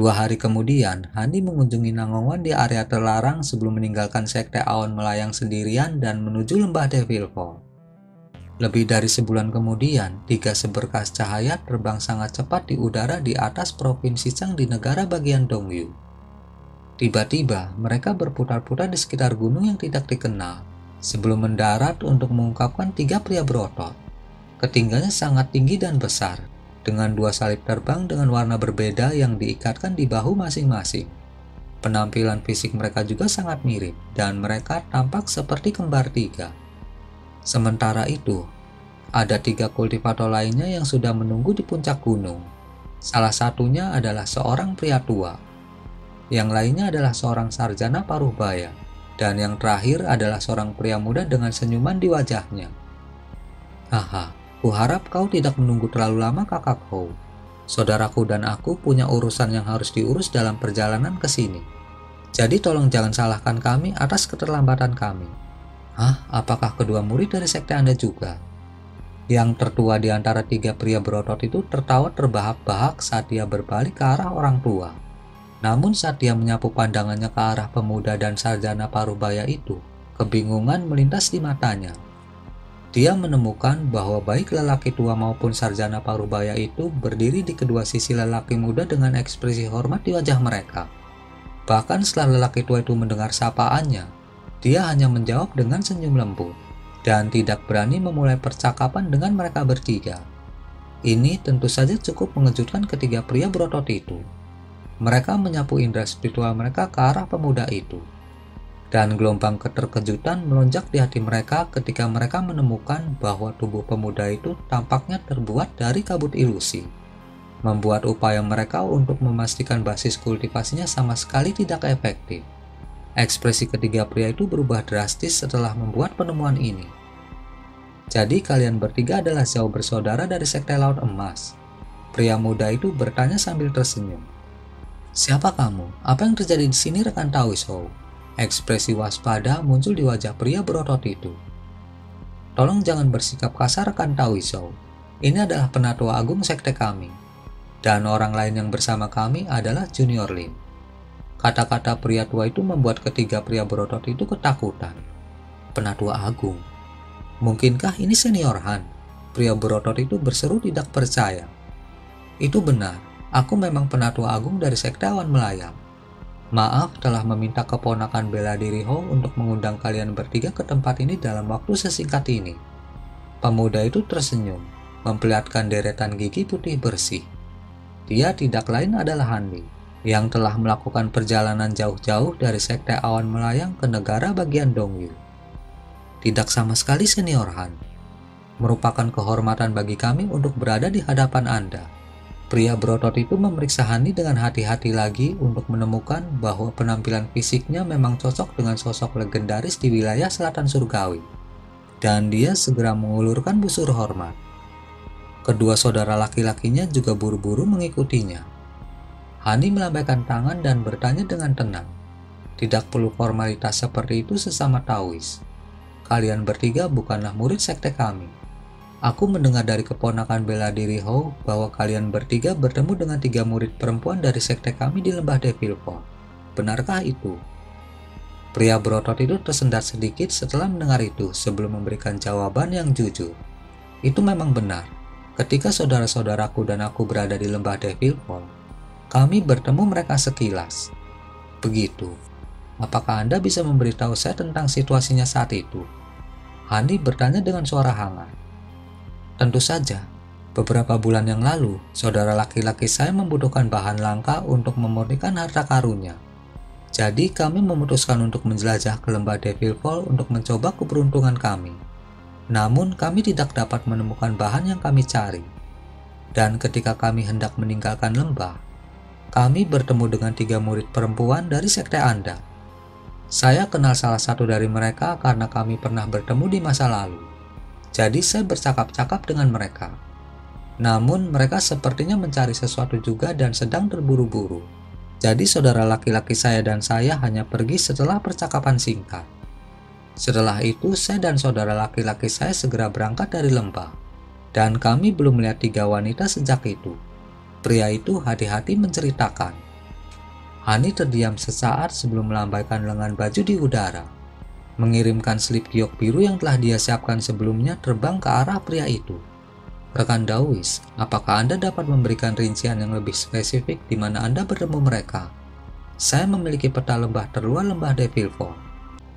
2 hari kemudian, Hani mengunjungi Nangongan di area terlarang sebelum meninggalkan sekte awan melayang sendirian dan menuju lembah Devil Fall. Lebih dari sebulan kemudian, 3 seberkas cahaya terbang sangat cepat di udara di atas provinsi Chang di negara bagian Dongyu. Tiba-tiba, mereka berputar-putar di sekitar gunung yang tidak dikenal, sebelum mendarat untuk mengungkapkan 3 pria berotot. Ketinggiannya sangat tinggi dan besar, dengan 2 salib terbang dengan warna berbeda yang diikatkan di bahu masing-masing. Penampilan fisik mereka juga sangat mirip, dan mereka tampak seperti kembar 3. Sementara itu, ada 3 kultivator lainnya yang sudah menunggu di puncak gunung. Salah satunya adalah seorang pria tua, yang lainnya adalah seorang sarjana paruh baya, dan yang terakhir adalah seorang pria muda dengan senyuman di wajahnya. Haha. Kuharap kau tidak menunggu terlalu lama, Kakak Hou. Saudaraku dan aku punya urusan yang harus diurus dalam perjalanan ke sini. Jadi tolong jangan salahkan kami atas keterlambatan kami. Hah? Apakah kedua murid dari sekte Anda juga? Yang tertua di antara 3 pria berotot itu tertawa terbahak-bahak saat dia berbalik ke arah orang tua. Namun saat dia menyapu pandangannya ke arah pemuda dan sarjana parubaya itu, kebingungan melintas di matanya. Dia menemukan bahwa baik lelaki tua maupun sarjana parubaya itu berdiri di kedua sisi lelaki muda dengan ekspresi hormat di wajah mereka. Bahkan setelah lelaki tua itu mendengar sapaannya, dia hanya menjawab dengan senyum lembut dan tidak berani memulai percakapan dengan mereka bertiga. Ini tentu saja cukup mengejutkan ketiga pria berotot itu. Mereka menyapu indera spiritual mereka ke arah pemuda itu. Dan gelombang keterkejutan melonjak di hati mereka ketika mereka menemukan bahwa tubuh pemuda itu tampaknya terbuat dari kabut ilusi, membuat upaya mereka untuk memastikan basis kultivasinya sama sekali tidak efektif. Ekspresi ketiga pria itu berubah drastis setelah membuat penemuan ini. Jadi kalian bertiga adalah jauh bersaudara dari sekte Laut Emas? Pria muda itu bertanya sambil tersenyum. Siapa kamu? Apa yang terjadi di sini, rekan Taoist Hou? Ekspresi waspada muncul di wajah pria berotot itu. Tolong jangan bersikap kasar, rekan Taoist Hou. Ini adalah penatua agung sekte kami. Dan orang lain yang bersama kami adalah Junior Lin. Kata-kata pria tua itu membuat ketiga pria berotot itu ketakutan. Penatua agung? Mungkinkah ini Senior Han? Pria berotot itu berseru tidak percaya. Itu benar, aku memang penatua agung dari sekte awan melayang. Maaf telah meminta keponakan bela diri Hou untuk mengundang kalian bertiga ke tempat ini dalam waktu sesingkat ini. Pemuda itu tersenyum, memperlihatkan deretan gigi putih bersih. Dia tidak lain adalah Han Li, yang telah melakukan perjalanan jauh-jauh dari sekte awan melayang ke negara bagian Dongyu. Tidak sama sekali, Senior Han. Merupakan kehormatan bagi kami untuk berada di hadapan Anda. Pria berotot itu memeriksa Hani dengan hati-hati lagi untuk menemukan bahwa penampilan fisiknya memang cocok dengan sosok legendaris di wilayah selatan surgawi. Dan dia segera mengulurkan busur hormat. Kedua saudara laki-lakinya juga buru-buru mengikutinya. Hani melambaikan tangan dan bertanya dengan tenang. Tidak perlu formalitas seperti itu sesama Taoist. Kalian bertiga bukanlah murid sekte kami. Aku mendengar dari keponakan bela diri Hou bahwa kalian bertiga bertemu dengan 3 murid perempuan dari sekte kami di lembah Devil Fall. Benarkah itu? Pria berotot itu tersendat sedikit setelah mendengar itu sebelum memberikan jawaban yang jujur. Itu memang benar. Ketika saudara-saudaraku dan aku berada di lembah Devil Fall, kami bertemu mereka sekilas. Begitu. Apakah Anda bisa memberitahu saya tentang situasinya saat itu? Hani bertanya dengan suara hangat. Tentu saja, beberapa bulan yang lalu, saudara laki-laki saya membutuhkan bahan langka untuk memurnikan harta karunnya. Jadi kami memutuskan untuk menjelajah ke lembah Devil Fall untuk mencoba keberuntungan kami. Namun kami tidak dapat menemukan bahan yang kami cari. Dan ketika kami hendak meninggalkan lembah, kami bertemu dengan 3 murid perempuan dari sekte Anda. Saya kenal salah satu dari mereka karena kami pernah bertemu di masa lalu. Jadi saya bercakap-cakap dengan mereka. Namun mereka sepertinya mencari sesuatu juga dan sedang terburu-buru. Jadi saudara laki-laki saya dan saya hanya pergi setelah percakapan singkat. Setelah itu saya dan saudara laki-laki saya segera berangkat dari lembah. Dan kami belum melihat 3 wanita sejak itu. Pria itu hati-hati menceritakan. Hani terdiam sesaat sebelum melambaikan lengan baju di udara, mengirimkan selip giok biru yang telah dia siapkan sebelumnya terbang ke arah pria itu. Rekan Dawis, apakah Anda dapat memberikan rincian yang lebih spesifik di mana Anda bertemu mereka? Saya memiliki peta lembah terluar lembah Devil Fall.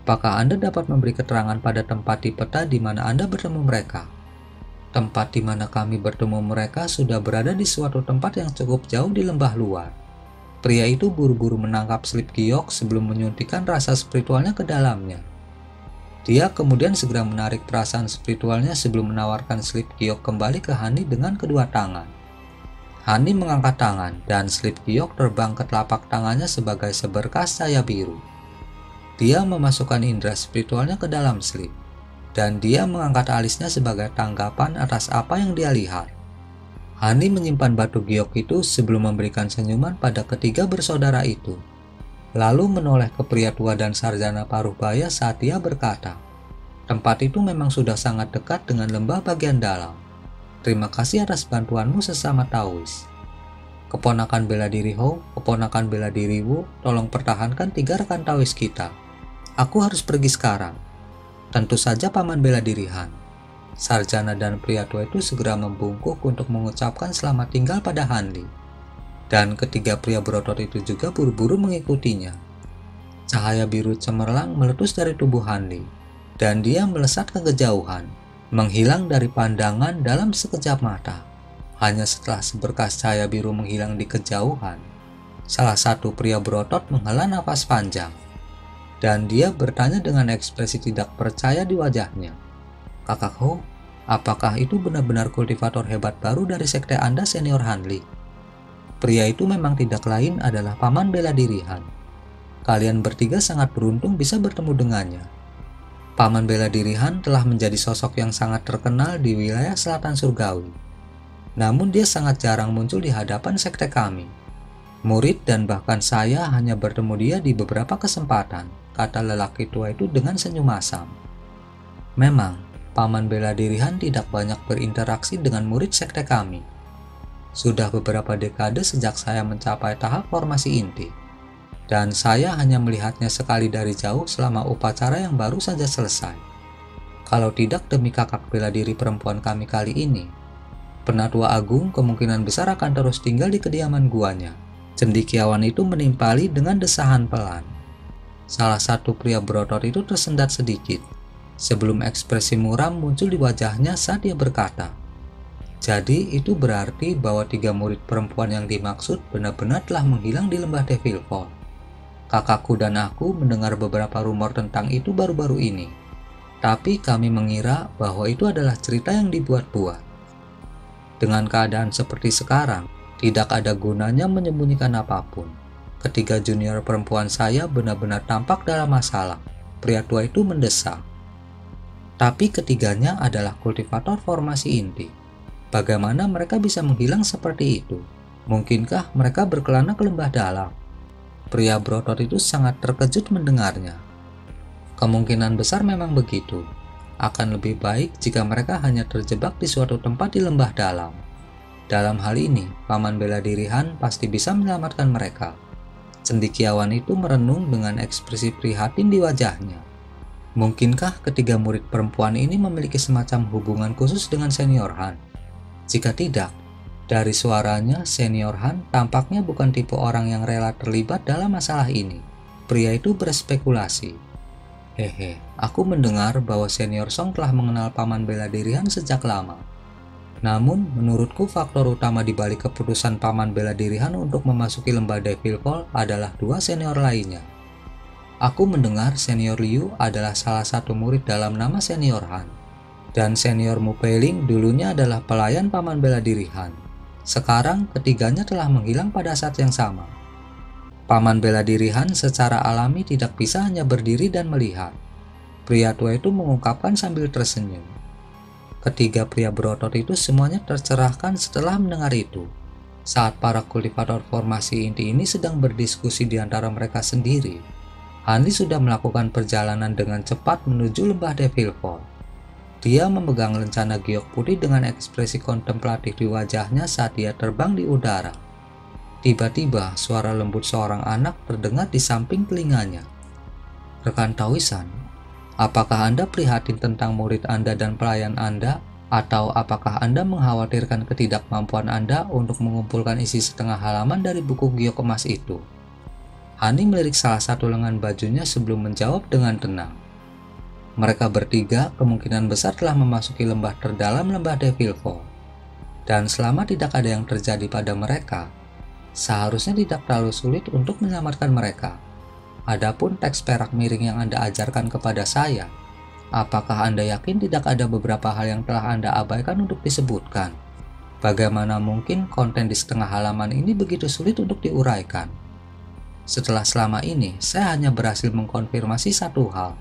Apakah Anda dapat memberi keterangan pada tempat di peta di mana Anda bertemu mereka? Tempat di mana kami bertemu mereka sudah berada di suatu tempat yang cukup jauh di lembah luar. Pria itu buru-buru menangkap selip giok sebelum menyuntikkan rasa spiritualnya ke dalamnya. Dia kemudian segera menarik perasaan spiritualnya sebelum menawarkan selip giok kembali ke Hani dengan kedua tangan. Hani mengangkat tangan dan selip giok terbang ke telapak tangannya sebagai seberkas cahaya biru. Dia memasukkan indera spiritualnya ke dalam selip, dan dia mengangkat alisnya sebagai tanggapan atas apa yang dia lihat. Hani menyimpan batu giok itu sebelum memberikan senyuman pada ketiga bersaudara itu, lalu menoleh ke pria tua dan sarjana paruh baya saat dia berkata, "Tempat itu memang sudah sangat dekat dengan lembah bagian dalam. Terima kasih atas bantuanmu sesama Taois. Keponakan bela diri Ho, keponakan bela diri Wu, tolong pertahankan 3 rekan Taois kita. Aku harus pergi sekarang." Tentu saja Paman bela diri Han. Sarjana dan pria tua itu segera membungkuk untuk mengucapkan selamat tinggal pada Hanli. Dan ketiga pria berotot itu juga buru-buru mengikutinya. Cahaya biru cemerlang meletus dari tubuh Hanli, dan dia melesat ke kejauhan, menghilang dari pandangan dalam sekejap mata. Hanya setelah seberkas cahaya biru menghilang di kejauhan, salah satu pria berotot menghela nafas panjang, dan dia bertanya dengan ekspresi tidak percaya di wajahnya, "Kakak Ho, apakah itu benar-benar kultivator hebat baru dari sekte Anda, Senior Hanli?" Pria itu memang tidak lain adalah Paman bela diri Han. Kalian bertiga sangat beruntung bisa bertemu dengannya. Paman bela diri Han telah menjadi sosok yang sangat terkenal di wilayah selatan surgawi. Namun dia sangat jarang muncul di hadapan sekte kami. Murid dan bahkan saya hanya bertemu dia di beberapa kesempatan, kata lelaki tua itu dengan senyum asam. Memang, Paman bela diri Han tidak banyak berinteraksi dengan murid sekte kami. Sudah beberapa dekade sejak saya mencapai tahap formasi inti, dan saya hanya melihatnya sekali dari jauh selama upacara yang baru saja selesai. Kalau tidak demi kakak bela diri perempuan kami kali ini, Penatua Agung kemungkinan besar akan terus tinggal di kediaman guanya. Cendekiawan itu menimpali dengan desahan pelan. Salah satu pria berotot itu tersendat sedikit, sebelum ekspresi muram muncul di wajahnya saat dia berkata, "Jadi itu berarti bahwa 3 murid perempuan yang dimaksud benar-benar telah menghilang di lembah Devil Fall. Kakakku dan aku mendengar beberapa rumor tentang itu baru-baru ini, tapi kami mengira bahwa itu adalah cerita yang dibuat-buat. Dengan keadaan seperti sekarang, tidak ada gunanya menyembunyikan apapun. Ketiga junior perempuan saya benar-benar tampak dalam masalah," pria tua itu mendesak. "Tapi ketiganya adalah kultivator formasi inti. Bagaimana mereka bisa menghilang seperti itu? Mungkinkah mereka berkelana ke lembah dalam?" Pria berotot itu sangat terkejut mendengarnya. "Kemungkinan besar memang begitu. Akan lebih baik jika mereka hanya terjebak di suatu tempat di lembah dalam. Dalam hal ini, Paman bela diri Han pasti bisa menyelamatkan mereka." Cendekiawan itu merenung dengan ekspresi prihatin di wajahnya. Mungkinkah ketiga murid perempuan ini memiliki semacam hubungan khusus dengan Senior Han? Jika tidak, dari suaranya, Senior Han tampaknya bukan tipe orang yang rela terlibat dalam masalah ini. Pria itu berspekulasi. "Hehe, aku mendengar bahwa Senior Song telah mengenal Paman bela diri Han sejak lama. Namun, menurutku faktor utama di balik keputusan Paman bela diri Han untuk memasuki lembah Devil Fall adalah 2 senior lainnya. Aku mendengar Senior Liu adalah salah satu murid dalam nama Senior Han, dan Senior Mu Peiling dulunya adalah pelayan Paman bela diri Han. Sekarang ketiganya telah menghilang pada saat yang sama. Paman bela diri Han secara alami tidak bisa hanya berdiri dan melihat," pria tua itu mengungkapkan sambil tersenyum. Ketiga pria berotot itu semuanya tercerahkan setelah mendengar itu. Saat para kultivator formasi inti ini sedang berdiskusi di antara mereka sendiri, Hanli sudah melakukan perjalanan dengan cepat menuju lembah Devil Fall. Dia memegang lencana giok putih dengan ekspresi kontemplatif di wajahnya saat dia terbang di udara. Tiba-tiba suara lembut seorang anak terdengar di samping telinganya. "Rekan Taoisan, apakah Anda prihatin tentang murid Anda dan pelayan Anda? Atau apakah Anda mengkhawatirkan ketidakmampuan Anda untuk mengumpulkan isi setengah halaman dari buku giok emas itu?" Hani melirik salah satu lengan bajunya sebelum menjawab dengan tenang. Mereka bertiga kemungkinan besar telah memasuki lembah terdalam lembah Devil Fall. Dan selama tidak ada yang terjadi pada mereka, seharusnya tidak terlalu sulit untuk menyelamatkan mereka. Adapun teks perak miring yang Anda ajarkan kepada saya, apakah Anda yakin tidak ada beberapa hal yang telah Anda abaikan untuk disebutkan? Bagaimana mungkin konten di setengah halaman ini begitu sulit untuk diuraikan? Setelah selama ini, saya hanya berhasil mengkonfirmasi satu hal,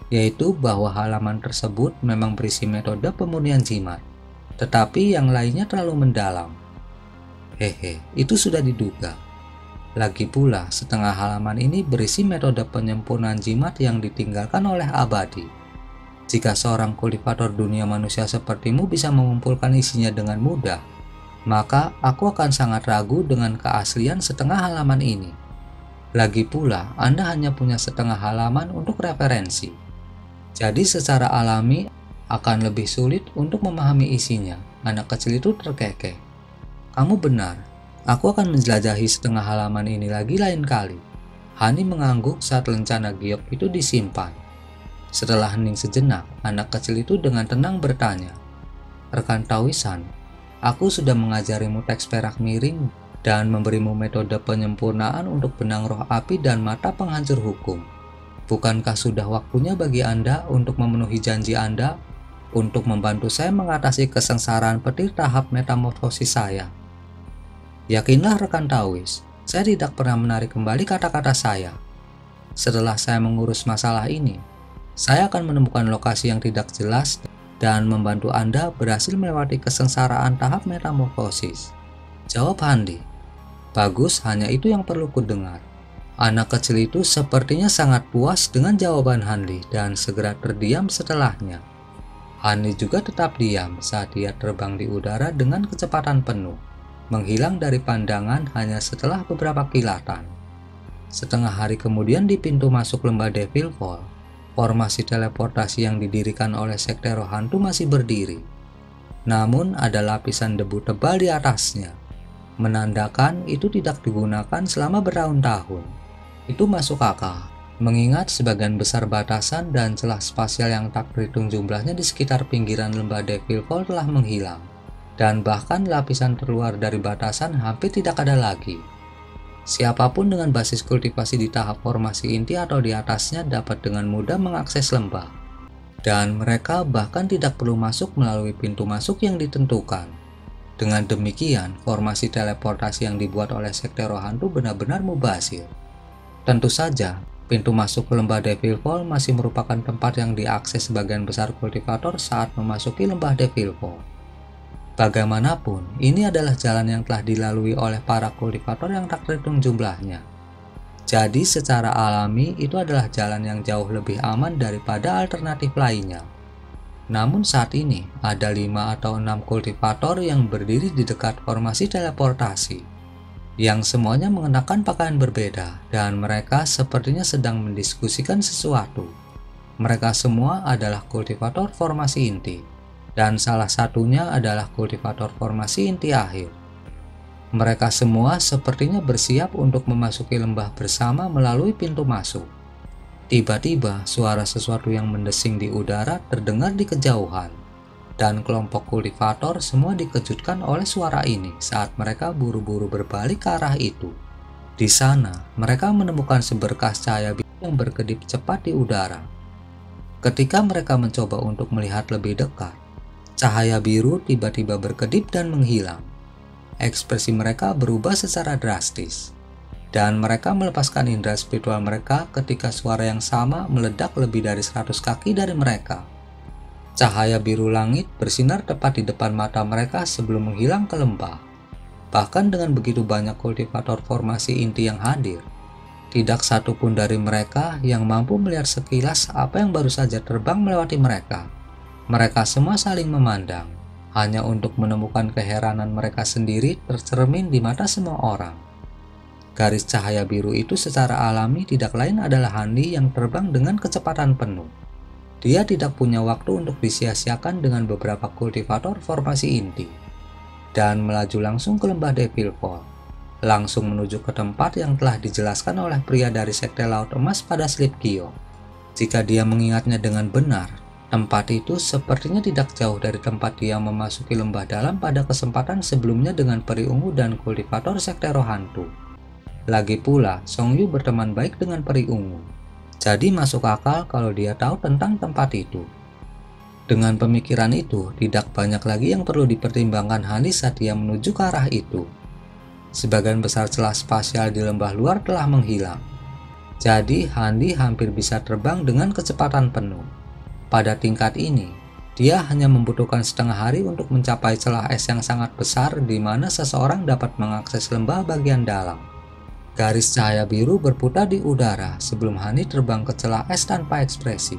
yaitu bahwa halaman tersebut memang berisi metode pemurnian jimat, tetapi yang lainnya terlalu mendalam. Hehe, itu sudah diduga. Lagi pula, setengah halaman ini berisi metode penyempurnaan jimat yang ditinggalkan oleh Abadi. Jika seorang kultivator dunia manusia sepertimu bisa mengumpulkan isinya dengan mudah, maka aku akan sangat ragu dengan keaslian setengah halaman ini. Lagi pula, Anda hanya punya setengah halaman untuk referensi. Jadi secara alami akan lebih sulit untuk memahami isinya. Anak kecil itu terkekeh. "Kamu benar. Aku akan menjelajahi setengah halaman ini lagi lain kali." Hani mengangguk saat lencana giok itu disimpan. Setelah hening sejenak, anak kecil itu dengan tenang bertanya, "Rekan Taoisan, aku sudah mengajarimu teks perak miring dan memberimu metode penyempurnaan untuk benang roh api dan mata penghancur hukum. Bukankah sudah waktunya bagi Anda untuk memenuhi janji Anda untuk membantu saya mengatasi kesengsaraan petir tahap metamorfosis saya?" Yakinlah rekan Taois, saya tidak pernah menarik kembali kata-kata saya. Setelah saya mengurus masalah ini, saya akan menemukan lokasi yang tidak jelas dan membantu Anda berhasil melewati kesengsaraan tahap metamorfosis. Jawab Handi. Bagus, hanya itu yang perlu kudengar. Anak kecil itu sepertinya sangat puas dengan jawaban Hanli dan segera terdiam setelahnya. Hanli juga tetap diam saat dia terbang di udara dengan kecepatan penuh, menghilang dari pandangan hanya setelah beberapa kilatan. Setengah hari kemudian di pintu masuk lembah Devil Fall, formasi teleportasi yang didirikan oleh Sekte Roh Hantu masih berdiri. Namun ada lapisan debu tebal di atasnya, menandakan itu tidak digunakan selama bertahun-tahun. Itu masuk akal, mengingat sebagian besar batasan dan celah spasial yang tak terhitung jumlahnya di sekitar pinggiran lembah Devil Fall telah menghilang, dan bahkan lapisan terluar dari batasan hampir tidak ada lagi. Siapapun dengan basis kultivasi di tahap formasi inti atau di atasnya dapat dengan mudah mengakses lembah, dan mereka bahkan tidak perlu masuk melalui pintu masuk yang ditentukan. Dengan demikian, formasi teleportasi yang dibuat oleh Sekte Roh Hantu benar-benar mubazir. Tentu saja, pintu masuk ke lembah Devil Fall masih merupakan tempat yang diakses sebagian besar kultivator saat memasuki lembah Devil Fall. Bagaimanapun, ini adalah jalan yang telah dilalui oleh para kultivator yang tak terhitung jumlahnya. Jadi secara alami itu adalah jalan yang jauh lebih aman daripada alternatif lainnya. Namun saat ini ada 5 atau 6 kultivator yang berdiri di dekat formasi teleportasi, yang semuanya mengenakan pakaian berbeda dan mereka sepertinya sedang mendiskusikan sesuatu. Mereka semua adalah kultivator formasi inti, dan salah satunya adalah kultivator formasi inti akhir. Mereka semua sepertinya bersiap untuk memasuki lembah bersama melalui pintu masuk. Tiba-tiba suara sesuatu yang mendesing di udara terdengar di kejauhan, dan kelompok kultivator semua dikejutkan oleh suara ini saat mereka buru-buru berbalik ke arah itu. Di sana, mereka menemukan seberkas cahaya biru yang berkedip cepat di udara. Ketika mereka mencoba untuk melihat lebih dekat, cahaya biru tiba-tiba berkedip dan menghilang. Ekspresi mereka berubah secara drastis, dan mereka melepaskan indera spiritual mereka ketika suara yang sama meledak lebih dari 100 kaki dari mereka. Cahaya biru langit bersinar tepat di depan mata mereka sebelum menghilang ke lembah. Bahkan dengan begitu banyak kultivator formasi inti yang hadir, tidak satu pun dari mereka yang mampu melihat sekilas apa yang baru saja terbang melewati mereka. Mereka semua saling memandang, hanya untuk menemukan keheranan mereka sendiri tercermin di mata semua orang. Garis cahaya biru itu secara alami tidak lain adalah Handi yang terbang dengan kecepatan penuh. Dia tidak punya waktu untuk disia-siakan dengan beberapa kultivator formasi inti, dan melaju langsung ke lembah Devil Fall, langsung menuju ke tempat yang telah dijelaskan oleh pria dari Sekte Laut Emas pada Slip Gyo. Jika dia mengingatnya dengan benar, tempat itu sepertinya tidak jauh dari tempat dia memasuki lembah dalam pada kesempatan sebelumnya dengan peri ungu dan kultivator Sekte Roh Hantu. Lagi pula, Song Yu berteman baik dengan peri ungu, jadi masuk akal kalau dia tahu tentang tempat itu. Dengan pemikiran itu, tidak banyak lagi yang perlu dipertimbangkan Handi saat dia menuju ke arah itu. Sebagian besar celah spasial di lembah luar telah menghilang. Jadi, Handi hampir bisa terbang dengan kecepatan penuh. Pada tingkat ini, dia hanya membutuhkan setengah hari untuk mencapai celah es yang sangat besar di mana seseorang dapat mengakses lembah bagian dalam. Garis cahaya biru berputar di udara sebelum Handi terbang ke celah es tanpa ekspresi.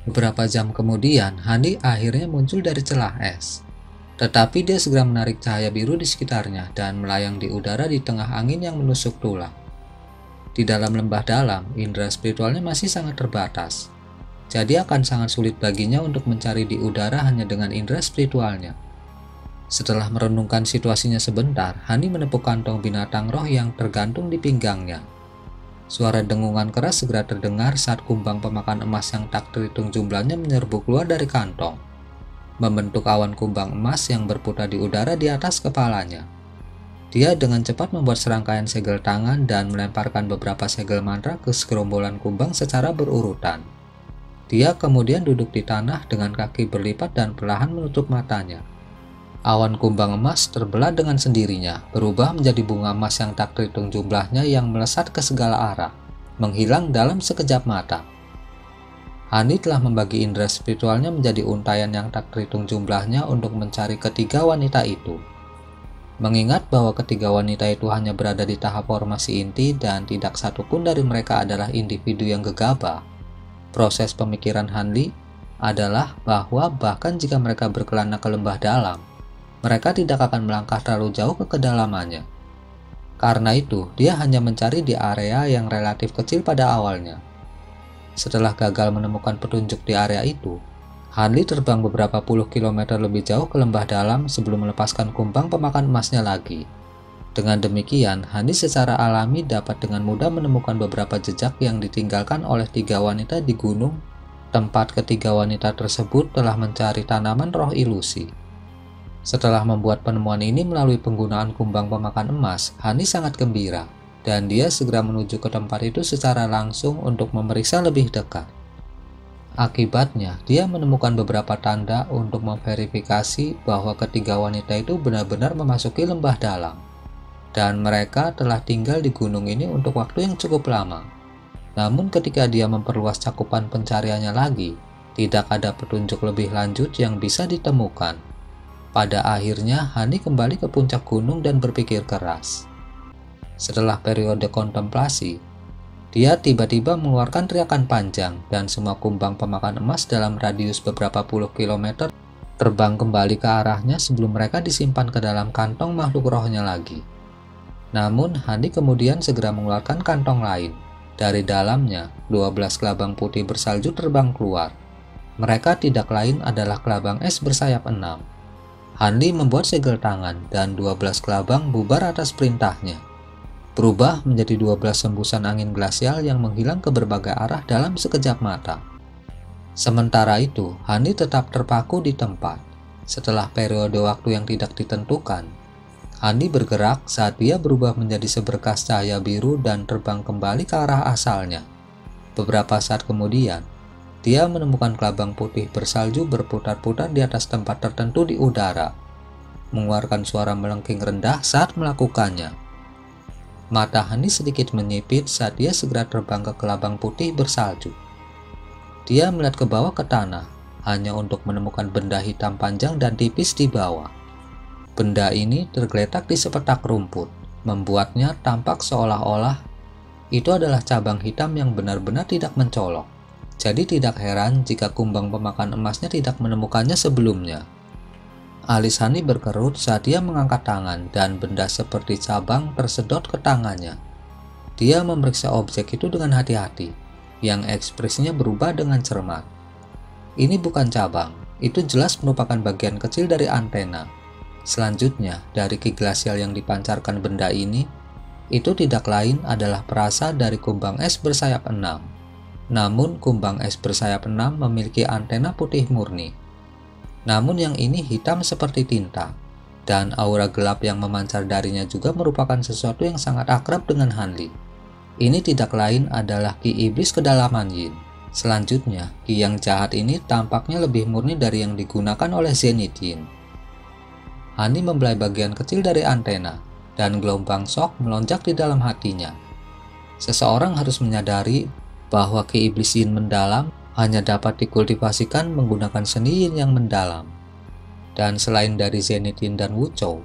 Beberapa jam kemudian, Handi akhirnya muncul dari celah es. Tetapi dia segera menarik cahaya biru di sekitarnya dan melayang di udara di tengah angin yang menusuk tulang. Di dalam lembah dalam, indera spiritualnya masih sangat terbatas. Jadi akan sangat sulit baginya untuk mencari di udara hanya dengan indera spiritualnya. Setelah merenungkan situasinya sebentar, Handi menepuk kantong binatang roh yang tergantung di pinggangnya. Suara dengungan keras segera terdengar saat kumbang pemakan emas yang tak terhitung jumlahnya menyerbu keluar dari kantong, membentuk awan kumbang emas yang berputar di udara di atas kepalanya. Dia dengan cepat membuat serangkaian segel tangan dan melemparkan beberapa segel mantra ke segerombolan kumbang secara berurutan. Dia kemudian duduk di tanah dengan kaki berlipat dan perlahan menutup matanya. Awan kumbang emas terbelah dengan sendirinya, berubah menjadi bunga emas yang tak terhitung jumlahnya yang melesat ke segala arah, menghilang dalam sekejap mata. Handi telah membagi indera spiritualnya menjadi untayan yang tak terhitung jumlahnya untuk mencari ketiga wanita itu. Mengingat bahwa ketiga wanita itu hanya berada di tahap formasi inti dan tidak satupun dari mereka adalah individu yang gegabah, proses pemikiran Handi adalah bahwa bahkan jika mereka berkelana ke lembah dalam, mereka tidak akan melangkah terlalu jauh ke kedalamannya. Karena itu, dia hanya mencari di area yang relatif kecil pada awalnya. Setelah gagal menemukan petunjuk di area itu, Handi terbang beberapa puluh kilometer lebih jauh ke lembah dalam sebelum melepaskan kumbang pemakan emasnya lagi. Dengan demikian, Handi secara alami dapat dengan mudah menemukan beberapa jejak yang ditinggalkan oleh tiga wanita di gunung, tempat ketiga wanita tersebut telah mencari tanaman roh ilusi. Setelah membuat penemuan ini melalui penggunaan kumbang pemakan emas, Handi sangat gembira, dan dia segera menuju ke tempat itu secara langsung untuk memeriksa lebih dekat. Akibatnya, dia menemukan beberapa tanda untuk memverifikasi bahwa ketiga wanita itu benar-benar memasuki lembah dalam, dan mereka telah tinggal di gunung ini untuk waktu yang cukup lama. Namun ketika dia memperluas cakupan pencariannya lagi, tidak ada petunjuk lebih lanjut yang bisa ditemukan. Pada akhirnya, Handi kembali ke puncak gunung dan berpikir keras. Setelah periode kontemplasi, dia tiba-tiba mengeluarkan teriakan panjang dan semua kumbang pemakan emas dalam radius beberapa puluh kilometer terbang kembali ke arahnya sebelum mereka disimpan ke dalam kantong makhluk rohnya lagi. Namun, Handi kemudian segera mengeluarkan kantong lain. Dari dalamnya, 12 kelabang putih bersalju terbang keluar. Mereka tidak lain adalah kelabang es bersayap 6. Handi membuat segel tangan dan 12 kelabang bubar atas perintahnya, berubah menjadi 12 hembusan angin glasial yang menghilang ke berbagai arah dalam sekejap mata. Sementara itu, Handi tetap terpaku di tempat. Setelah periode waktu yang tidak ditentukan, Handi bergerak saat dia berubah menjadi seberkas cahaya biru dan terbang kembali ke arah asalnya. Beberapa saat kemudian, dia menemukan kelabang putih bersalju berputar-putar di atas tempat tertentu di udara, mengeluarkan suara melengking rendah saat melakukannya. Mata Handi sedikit menyipit saat dia segera terbang ke kelabang putih bersalju. Dia melihat ke bawah ke tanah, hanya untuk menemukan benda hitam panjang dan tipis di bawah. Benda ini tergeletak di sepetak rumput, membuatnya tampak seolah-olah itu adalah cabang hitam yang benar-benar tidak mencolok. Jadi tidak heran jika kumbang pemakan emasnya tidak menemukannya sebelumnya. Alis Handi berkerut saat dia mengangkat tangan dan benda seperti cabang tersedot ke tangannya. Dia memeriksa objek itu dengan hati-hati, yang ekspresinya berubah dengan cermat. Ini bukan cabang, itu jelas merupakan bagian kecil dari antena. Selanjutnya, dari ki glasial yang dipancarkan benda ini, itu tidak lain adalah perasa dari kumbang es bersayap 6. Namun, kumbang es bersayap 6 memiliki antena putih murni. Namun yang ini hitam seperti tinta, dan aura gelap yang memancar darinya juga merupakan sesuatu yang sangat akrab dengan Hanli. Ini tidak lain adalah ki iblis kedalaman Yin. Selanjutnya, ki yang jahat ini tampaknya lebih murni dari yang digunakan oleh Zenith Yin. Hanli membelai bagian kecil dari antena, dan gelombang shock melonjak di dalam hatinya. Seseorang harus menyadari bahwa ki iblis Yin mendalam hanya dapat dikultivasikan menggunakan seni Yin yang mendalam. Dan selain dari Zenith Yin dan Wuchou,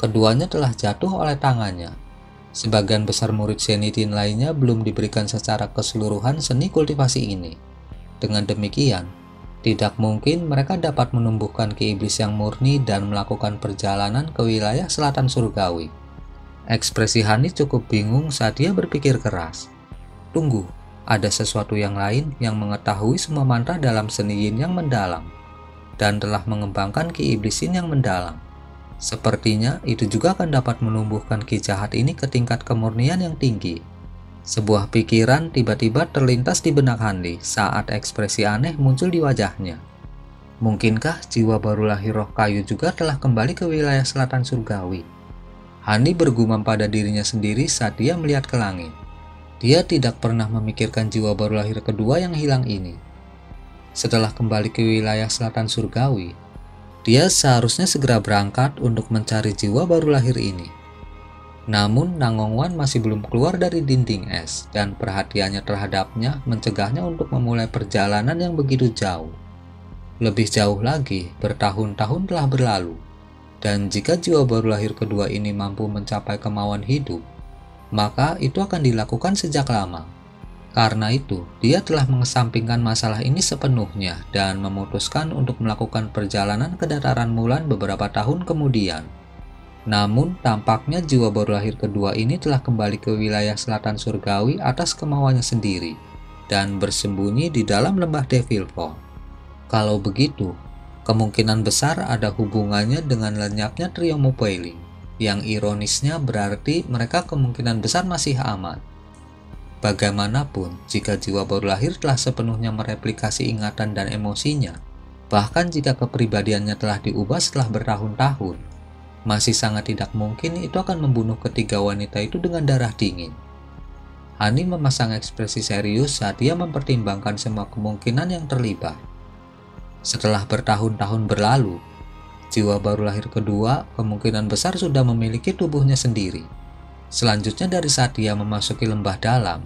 keduanya telah jatuh oleh tangannya. Sebagian besar murid Zenith Yin lainnya belum diberikan secara keseluruhan seni kultivasi ini. Dengan demikian, tidak mungkin mereka dapat menumbuhkan ki iblis yang murni dan melakukan perjalanan ke wilayah selatan surgawi. Ekspresi Hanli cukup bingung saat dia berpikir keras. Tunggu, ada sesuatu yang lain yang mengetahui semua mantra dalam seni Yin yang mendalam, dan telah mengembangkan ki iblis Yin yang mendalam. Sepertinya itu juga akan dapat menumbuhkan ki jahat ini ke tingkat kemurnian yang tinggi. Sebuah pikiran tiba-tiba terlintas di benak Hanli saat ekspresi aneh muncul di wajahnya. Mungkinkah jiwa baru lahir roh kayu juga telah kembali ke wilayah selatan surgawi? Hanli bergumam pada dirinya sendiri saat dia melihat ke langit. Dia tidak pernah memikirkan jiwa baru lahir kedua yang hilang ini. Setelah kembali ke wilayah selatan surgawi, dia seharusnya segera berangkat untuk mencari jiwa baru lahir ini. Namun, Nangongwan masih belum keluar dari dinding es, dan perhatiannya terhadapnya mencegahnya untuk memulai perjalanan yang begitu jauh. Lebih jauh lagi, bertahun-tahun telah berlalu, dan jika jiwa baru lahir kedua ini mampu mencapai kemauan hidup, maka itu akan dilakukan sejak lama. Karena itu, dia telah mengesampingkan masalah ini sepenuhnya dan memutuskan untuk melakukan perjalanan ke dataran Mulan beberapa tahun kemudian. Namun, tampaknya jiwa baru lahir kedua ini telah kembali ke wilayah selatan surgawi atas kemauannya sendiri dan bersembunyi di dalam lembah Devilfall. Kalau begitu, kemungkinan besar ada hubungannya dengan lenyapnya trio Mopailing, yang ironisnya berarti mereka kemungkinan besar masih aman. Bagaimanapun, jika jiwa baru lahir telah sepenuhnya mereplikasi ingatan dan emosinya, bahkan jika kepribadiannya telah diubah setelah bertahun-tahun, masih sangat tidak mungkin itu akan membunuh ketiga wanita itu dengan darah dingin. Hanli memasang ekspresi serius saat dia mempertimbangkan semua kemungkinan yang terlibat. Setelah bertahun-tahun berlalu, jiwa baru lahir kedua kemungkinan besar sudah memiliki tubuhnya sendiri. Selanjutnya, dari saat dia memasuki lembah dalam,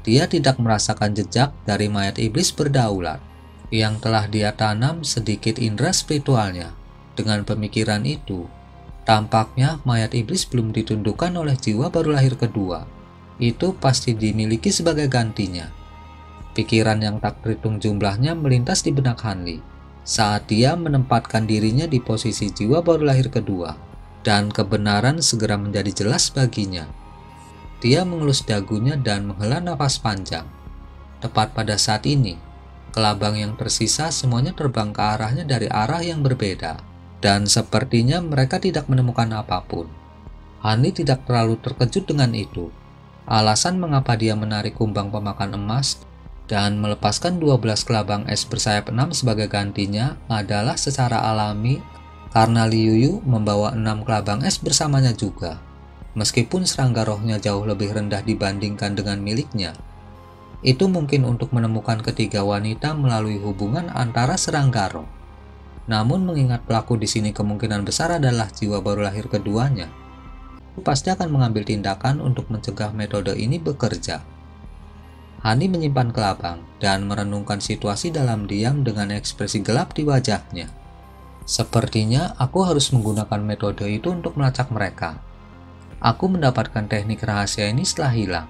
dia tidak merasakan jejak dari mayat iblis berdaulat yang telah dia tanam sedikit indera spiritualnya. Dengan pemikiran itu, tampaknya mayat iblis belum ditundukkan oleh jiwa baru lahir kedua. Itu pasti dimiliki sebagai gantinya. Pikiran yang tak terhitung jumlahnya melintas di benak Hanli saat dia menempatkan dirinya di posisi jiwa baru lahir kedua, dan kebenaran segera menjadi jelas baginya. Dia mengelus dagunya dan menghela nafas panjang. Tepat pada saat ini, kelabang yang tersisa semuanya terbang ke arahnya dari arah yang berbeda, dan sepertinya mereka tidak menemukan apapun. Hanli tidak terlalu terkejut dengan itu. Alasan mengapa dia menarik kumbang pemakan emas dan melepaskan 12 kelabang es bersayap 6 sebagai gantinya adalah secara alami karena Liu Yu membawa 6 kelabang es bersamanya juga. Meskipun serangga rohnya jauh lebih rendah dibandingkan dengan miliknya, itu mungkin untuk menemukan ketiga wanita melalui hubungan antara serangga roh. Namun mengingat pelaku di sini kemungkinan besar adalah jiwa baru lahir keduanya, pasti akan mengambil tindakan untuk mencegah metode ini bekerja. Hanli menyimpan kelabang dan merenungkan situasi dalam diam dengan ekspresi gelap di wajahnya. Sepertinya aku harus menggunakan metode itu untuk melacak mereka. Aku mendapatkan teknik rahasia ini setelah hilang,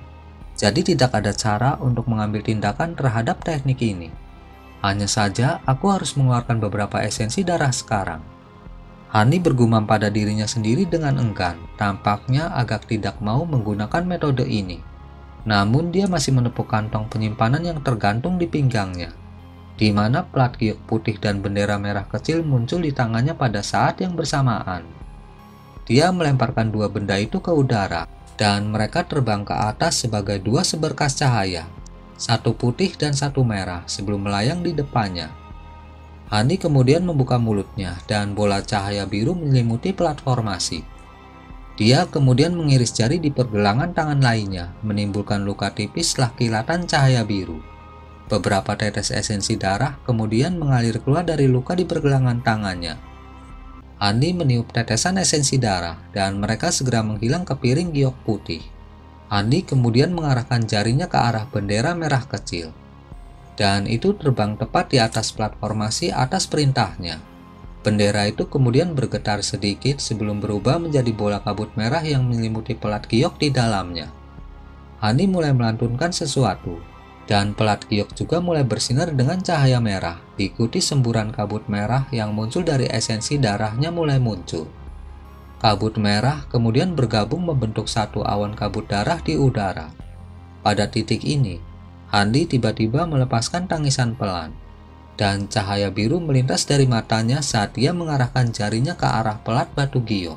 jadi tidak ada cara untuk mengambil tindakan terhadap teknik ini. Hanya saja aku harus mengeluarkan beberapa esensi darah sekarang. Hanli bergumam pada dirinya sendiri dengan enggan, tampaknya agak tidak mau menggunakan metode ini. Namun dia masih menepuk kantong penyimpanan yang tergantung di pinggangnya, di mana plat giok putih dan bendera merah kecil muncul di tangannya pada saat yang bersamaan. Dia melemparkan dua benda itu ke udara, dan mereka terbang ke atas sebagai dua seberkas cahaya, satu putih dan satu merah sebelum melayang di depannya. Hani kemudian membuka mulutnya dan bola cahaya biru menyelimuti plat formasi. Dia kemudian mengiris jari di pergelangan tangan lainnya, menimbulkan luka tipis setelah kilatan cahaya biru. Beberapa tetes esensi darah kemudian mengalir keluar dari luka di pergelangan tangannya. Hani meniup tetesan esensi darah dan mereka segera menghilang ke piring giok putih. Hani kemudian mengarahkan jarinya ke arah bendera merah kecil. Dan itu terbang tepat di atas platformasi atas perintahnya. Bendera itu kemudian bergetar sedikit sebelum berubah menjadi bola kabut merah yang menyelimuti pelat giok di dalamnya. Hani mulai melantunkan sesuatu, dan pelat giok juga mulai bersinar dengan cahaya merah, diikuti semburan kabut merah yang muncul dari esensi darahnya mulai muncul. Kabut merah kemudian bergabung membentuk satu awan kabut darah di udara. Pada titik ini, Hani tiba-tiba melepaskan tangisan pelan, dan cahaya biru melintas dari matanya saat dia mengarahkan jarinya ke arah pelat batu giok.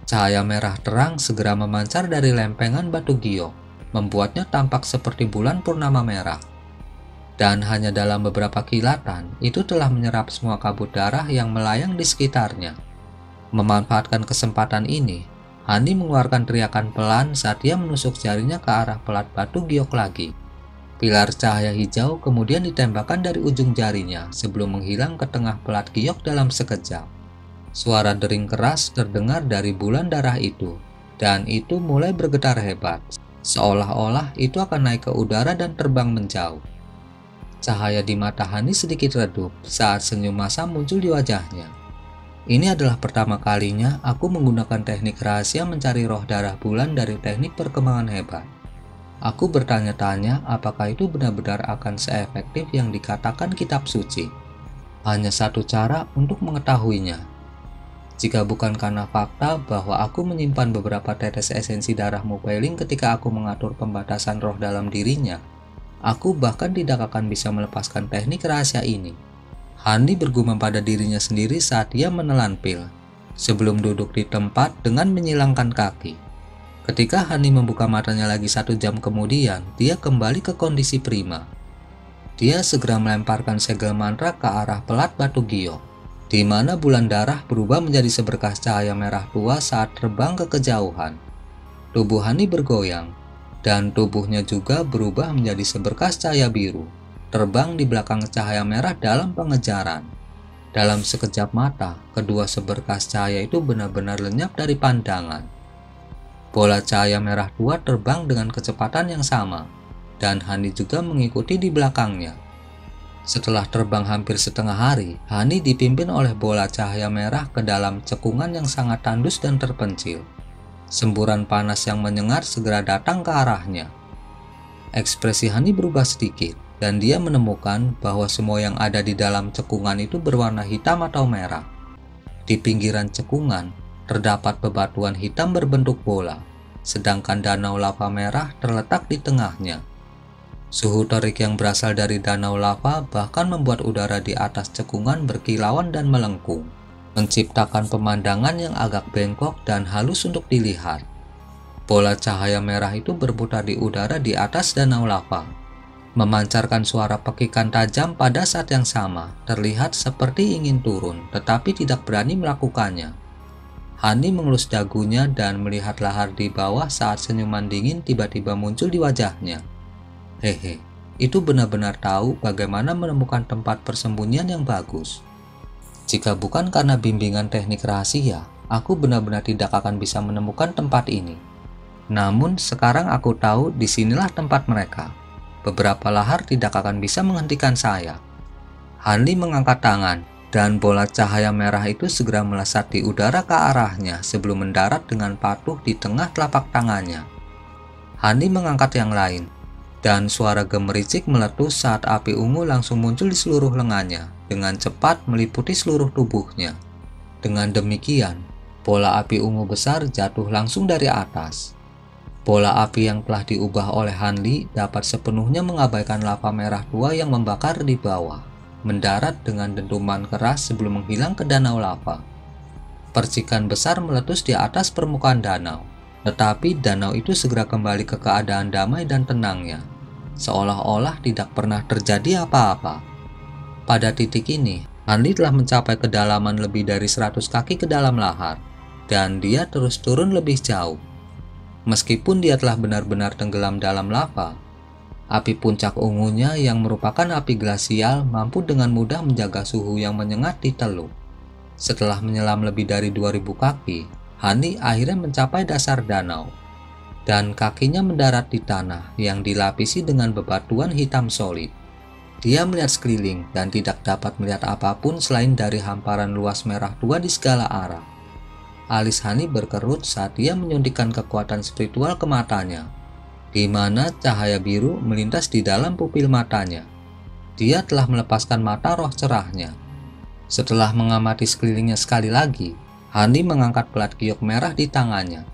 Cahaya merah terang segera memancar dari lempengan batu giok, membuatnya tampak seperti bulan purnama merah. Dan hanya dalam beberapa kilatan, itu telah menyerap semua kabut darah yang melayang di sekitarnya. Memanfaatkan kesempatan ini, Hani mengeluarkan teriakan pelan saat dia menusuk jarinya ke arah pelat batu giok lagi. Pilar cahaya hijau kemudian ditembakkan dari ujung jarinya sebelum menghilang ke tengah pelat giok dalam sekejap. Suara dering keras terdengar dari bulan darah itu, dan itu mulai bergetar hebat, seolah-olah itu akan naik ke udara dan terbang menjauh. Cahaya di mata Hani sedikit redup saat senyum masam muncul di wajahnya. Ini adalah pertama kalinya aku menggunakan teknik rahasia mencari roh darah bulan dari teknik perkembangan hebat. Aku bertanya-tanya apakah itu benar-benar akan seefektif yang dikatakan kitab suci. Hanya satu cara untuk mengetahuinya. Jika bukan karena fakta bahwa aku menyimpan beberapa tetes esensi darah Mupeling ketika aku mengatur pembatasan roh dalam dirinya, aku bahkan tidak akan bisa melepaskan teknik rahasia ini. Hani bergumam pada dirinya sendiri saat dia menelan pil, sebelum duduk di tempat dengan menyilangkan kaki. Ketika Hani membuka matanya lagi 1 jam kemudian, dia kembali ke kondisi prima. Dia segera melemparkan segel mantra ke arah pelat batu giok, di mana bulan darah berubah menjadi seberkas cahaya merah tua saat terbang ke kejauhan. Tubuh Hani bergoyang, dan tubuhnya juga berubah menjadi seberkas cahaya biru, terbang di belakang cahaya merah dalam pengejaran. Dalam sekejap mata, kedua seberkas cahaya itu benar-benar lenyap dari pandangan. Bola cahaya merah tua terbang dengan kecepatan yang sama, dan Hani juga mengikuti di belakangnya. Setelah terbang hampir setengah hari, Hani dipimpin oleh bola cahaya merah ke dalam cekungan yang sangat tandus dan terpencil. Semburan panas yang menyengat segera datang ke arahnya. Ekspresi Hani berubah sedikit, dan dia menemukan bahwa semua yang ada di dalam cekungan itu berwarna hitam atau merah. Di pinggiran cekungan, terdapat bebatuan hitam berbentuk bola, sedangkan danau lava merah terletak di tengahnya. Suhu terik yang berasal dari danau lava bahkan membuat udara di atas cekungan berkilauan dan melengkung, menciptakan pemandangan yang agak bengkok dan halus untuk dilihat. Bola cahaya merah itu berputar di udara di atas danau lava, memancarkan suara pekikan tajam pada saat yang sama, terlihat seperti ingin turun tetapi tidak berani melakukannya. Hani mengelus dagunya dan melihat lahar di bawah saat senyuman dingin tiba-tiba muncul di wajahnya. Hehe, itu benar-benar tahu bagaimana menemukan tempat persembunyian yang bagus. Jika bukan karena bimbingan teknik rahasia, aku benar-benar tidak akan bisa menemukan tempat ini. Namun sekarang aku tahu disinilah tempat mereka. Beberapa lahar tidak akan bisa menghentikan saya. Hani mengangkat tangan, dan bola cahaya merah itu segera melesat di udara ke arahnya sebelum mendarat dengan patuh di tengah telapak tangannya. Hani mengangkat yang lain, dan suara gemericik meletus saat api ungu langsung muncul di seluruh lengannya, dengan cepat meliputi seluruh tubuhnya. Dengan demikian, bola api ungu besar jatuh langsung dari atas. Bola api yang telah diubah oleh Hanli dapat sepenuhnya mengabaikan lava merah tua yang membakar di bawah, mendarat dengan dentuman keras sebelum menghilang ke danau lava. Percikan besar meletus di atas permukaan danau, tetapi danau itu segera kembali ke keadaan damai dan tenangnya, seolah-olah tidak pernah terjadi apa-apa. Pada titik ini, Hanli telah mencapai kedalaman lebih dari 100 kaki ke dalam lahar, dan dia terus turun lebih jauh. Meskipun dia telah benar-benar tenggelam dalam lava, api puncak ungunya yang merupakan api glasial mampu dengan mudah menjaga suhu yang menyengat di teluk. Setelah menyelam lebih dari 2000 kaki, Hanli akhirnya mencapai dasar danau, dan kakinya mendarat di tanah yang dilapisi dengan bebatuan hitam solid. Dia melihat sekeliling dan tidak dapat melihat apapun selain dari hamparan luas merah tua di segala arah. Alis Hanli berkerut saat dia menyuntikkan kekuatan spiritual ke matanya, di mana cahaya biru melintas di dalam pupil matanya. Dia telah melepaskan mata roh cerahnya. Setelah mengamati sekelilingnya sekali lagi, Hanli mengangkat pelat giok merah di tangannya.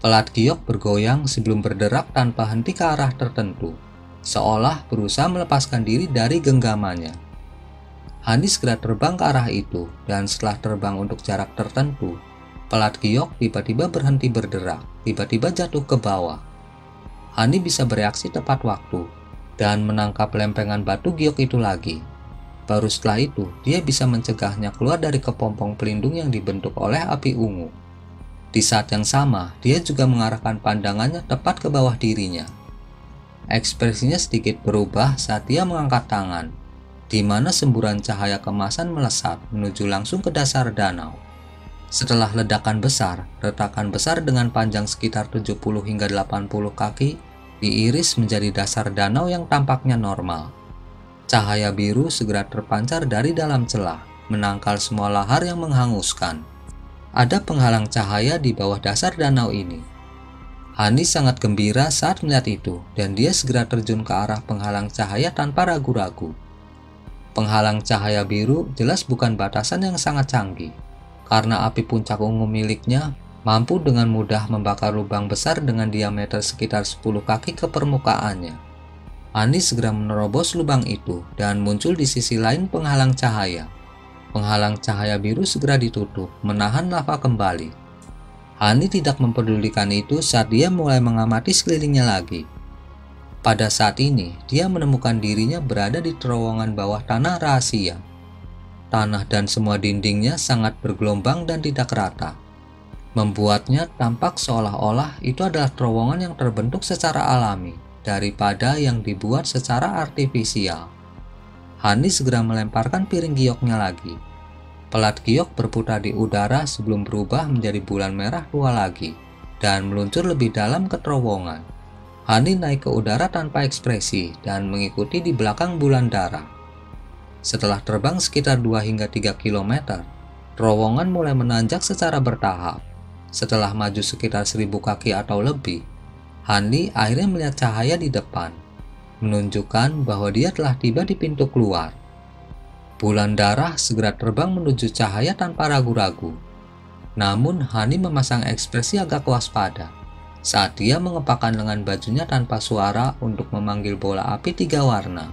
Pelat giok bergoyang sebelum berderak tanpa henti ke arah tertentu, seolah berusaha melepaskan diri dari genggamannya. Hanli segera terbang ke arah itu, dan setelah terbang untuk jarak tertentu, pelat giok tiba-tiba berhenti berderak, tiba-tiba jatuh ke bawah. Hanli bisa bereaksi tepat waktu, dan menangkap lempengan batu giok itu lagi. Baru setelah itu, dia bisa mencegahnya keluar dari kepompong pelindung yang dibentuk oleh api ungu. Di saat yang sama, dia juga mengarahkan pandangannya tepat ke bawah dirinya. Ekspresinya sedikit berubah saat dia mengangkat tangan, di mana semburan cahaya kemasan melesat menuju langsung ke dasar danau. Setelah ledakan besar, retakan besar dengan panjang sekitar 70 hingga 80 kaki diiris menjadi dasar danau yang tampaknya normal. Cahaya biru segera terpancar dari dalam celah, menangkal semua lahar yang menghanguskan. Ada penghalang cahaya di bawah dasar danau ini. Hanli sangat gembira saat melihat itu, dan dia segera terjun ke arah penghalang cahaya tanpa ragu-ragu. Penghalang cahaya biru jelas bukan batasan yang sangat canggih, karena api puncak ungu miliknya mampu dengan mudah membakar lubang besar dengan diameter sekitar 10 kaki ke permukaannya. Hanli segera menerobos lubang itu dan muncul di sisi lain penghalang cahaya. Penghalang cahaya biru segera ditutup, menahan lava kembali. Hanli tidak mempedulikan itu saat dia mulai mengamati sekelilingnya lagi. Pada saat ini, dia menemukan dirinya berada di terowongan bawah tanah rahasia. Tanah dan semua dindingnya sangat bergelombang dan tidak rata, membuatnya tampak seolah-olah itu adalah terowongan yang terbentuk secara alami daripada yang dibuat secara artifisial. Hanli segera melemparkan piring gioknya lagi. Pelat giok berputar di udara sebelum berubah menjadi bulan merah tua lagi dan meluncur lebih dalam ke terowongan. Hanli naik ke udara tanpa ekspresi dan mengikuti di belakang bulan darah. Setelah terbang sekitar 2 hingga 3 km, terowongan mulai menanjak secara bertahap. Setelah maju sekitar 1000 kaki atau lebih, Hanli akhirnya melihat cahaya di depan, menunjukkan bahwa dia telah tiba di pintu keluar. Bulan darah segera terbang menuju cahaya tanpa ragu-ragu. Namun Hanli memasang ekspresi agak waspada saat dia mengepakkan lengan bajunya tanpa suara untuk memanggil bola api 3 warna.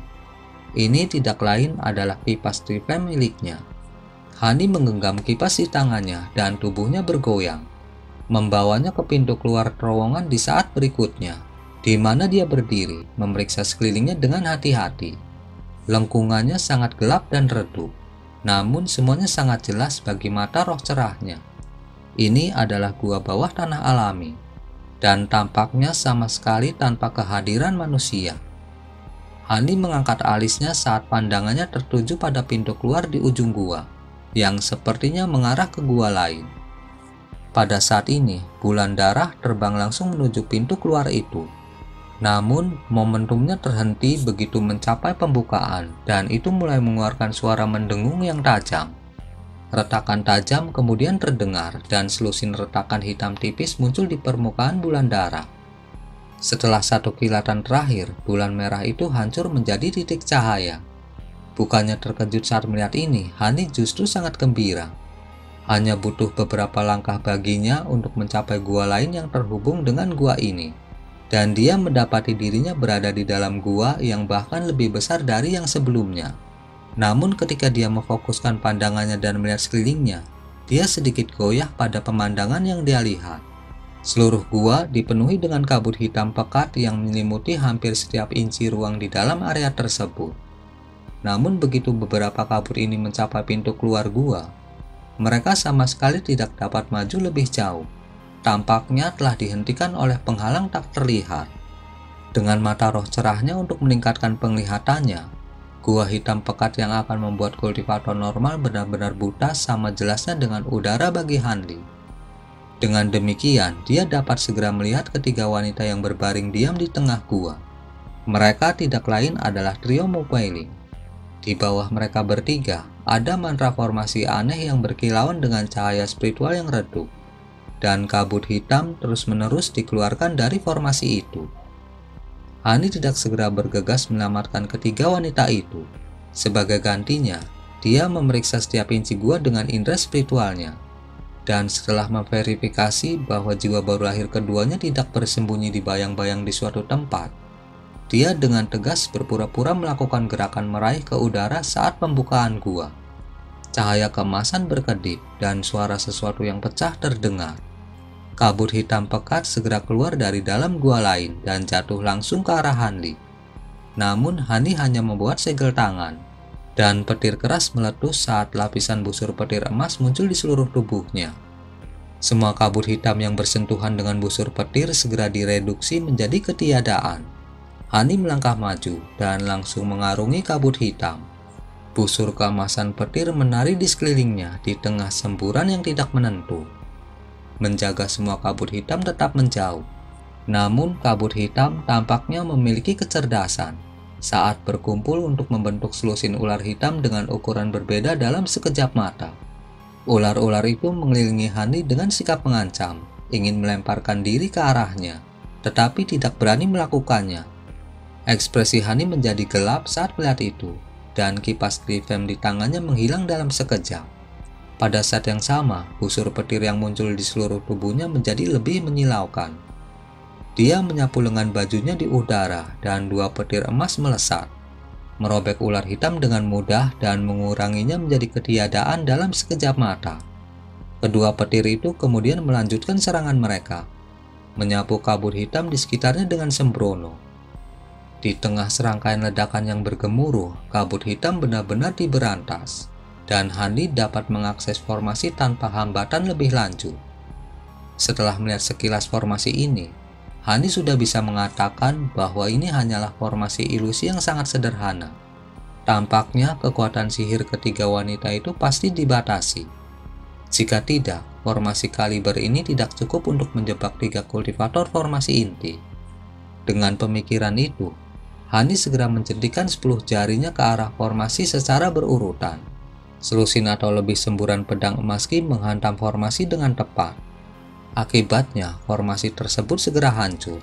Ini tidak lain adalah kipas triplem miliknya. Hanli menggenggam kipas di tangannya dan tubuhnya bergoyang, membawanya ke pintu keluar terowongan di saat berikutnya, di mana dia berdiri memeriksa sekelilingnya dengan hati-hati. Lengkungannya sangat gelap dan redup, namun semuanya sangat jelas bagi mata roh cerahnya. Ini adalah gua bawah tanah alami, dan tampaknya sama sekali tanpa kehadiran manusia. Hanli mengangkat alisnya saat pandangannya tertuju pada pintu keluar di ujung gua, yang sepertinya mengarah ke gua lain. Pada saat ini, bulan darah terbang langsung menuju pintu keluar itu. Namun, momentumnya terhenti begitu mencapai pembukaan, dan itu mulai mengeluarkan suara mendengung yang tajam. Retakan tajam kemudian terdengar, dan selusin retakan hitam tipis muncul di permukaan bulan darah. Setelah satu kilatan terakhir, bulan merah itu hancur menjadi titik cahaya. Bukannya terkejut saat melihat ini, Hanli justru sangat gembira. Hanya butuh beberapa langkah baginya untuk mencapai gua lain yang terhubung dengan gua ini. Dan dia mendapati dirinya berada di dalam gua yang bahkan lebih besar dari yang sebelumnya. Namun ketika dia memfokuskan pandangannya dan melihat sekelilingnya, dia sedikit goyah pada pemandangan yang dia lihat. Seluruh gua dipenuhi dengan kabut hitam pekat yang menyelimuti hampir setiap inci ruang di dalam area tersebut. Namun begitu beberapa kabut ini mencapai pintu keluar gua, mereka sama sekali tidak dapat maju lebih jauh. Tampaknya telah dihentikan oleh penghalang tak terlihat. Dengan mata roh cerahnya untuk meningkatkan penglihatannya, gua hitam pekat yang akan membuat kultivator normal benar-benar buta sama jelasnya dengan udara bagi Hanli. Dengan demikian, dia dapat segera melihat ketiga wanita yang berbaring diam di tengah gua. Mereka tidak lain adalah trio Mupailing. Di bawah mereka bertiga, ada mantra formasi aneh yang berkilauan dengan cahaya spiritual yang redup. Dan kabut hitam terus-menerus dikeluarkan dari formasi itu. Hani tidak segera bergegas menyelamatkan ketiga wanita itu. Sebagai gantinya, dia memeriksa setiap inci gua dengan indera spiritualnya. Dan setelah memverifikasi bahwa jiwa baru lahir keduanya tidak bersembunyi di bayang-bayang di suatu tempat, dia dengan tegas berpura-pura melakukan gerakan meraih ke udara saat pembukaan gua. Cahaya keemasan berkedip dan suara sesuatu yang pecah terdengar. Kabut hitam pekat segera keluar dari dalam gua lain dan jatuh langsung ke arah Hanli. Namun Hani hanya membuat segel tangan, dan petir keras meletus saat lapisan busur petir emas muncul di seluruh tubuhnya. Semua kabut hitam yang bersentuhan dengan busur petir segera direduksi menjadi ketiadaan. Hani melangkah maju dan langsung mengarungi kabut hitam. Busur keemasan petir menari di sekelilingnya di tengah semburan yang tidak menentu, menjaga semua kabut hitam tetap menjauh. Namun kabut hitam tampaknya memiliki kecerdasan saat berkumpul untuk membentuk selusin ular hitam dengan ukuran berbeda dalam sekejap mata. Ular-ular itu mengelilingi Hani dengan sikap mengancam, ingin melemparkan diri ke arahnya, tetapi tidak berani melakukannya. Ekspresi Hani menjadi gelap saat melihat itu, dan kipas Glyphem di tangannya menghilang dalam sekejap. Pada saat yang sama, busur petir yang muncul di seluruh tubuhnya menjadi lebih menyilaukan. Dia menyapu lengan bajunya di udara dan dua petir emas melesat, merobek ular hitam dengan mudah dan menguranginya menjadi ketiadaan dalam sekejap mata. Kedua petir itu kemudian melanjutkan serangan mereka, menyapu kabut hitam di sekitarnya dengan sembrono. Di tengah serangkaian ledakan yang bergemuruh, kabut hitam benar-benar diberantas, dan Hani dapat mengakses formasi tanpa hambatan lebih lanjut. Setelah melihat sekilas formasi ini, Hani sudah bisa mengatakan bahwa ini hanyalah formasi ilusi yang sangat sederhana. Tampaknya kekuatan sihir ketiga wanita itu pasti dibatasi. Jika tidak, formasi kaliber ini tidak cukup untuk menjebak tiga kultivator formasi inti. Dengan pemikiran itu, Hani segera menjentikan 10 jarinya ke arah formasi secara berurutan. Selusin atau lebih semburan pedang emas Qi menghantam formasi dengan tepat. Akibatnya, formasi tersebut segera hancur.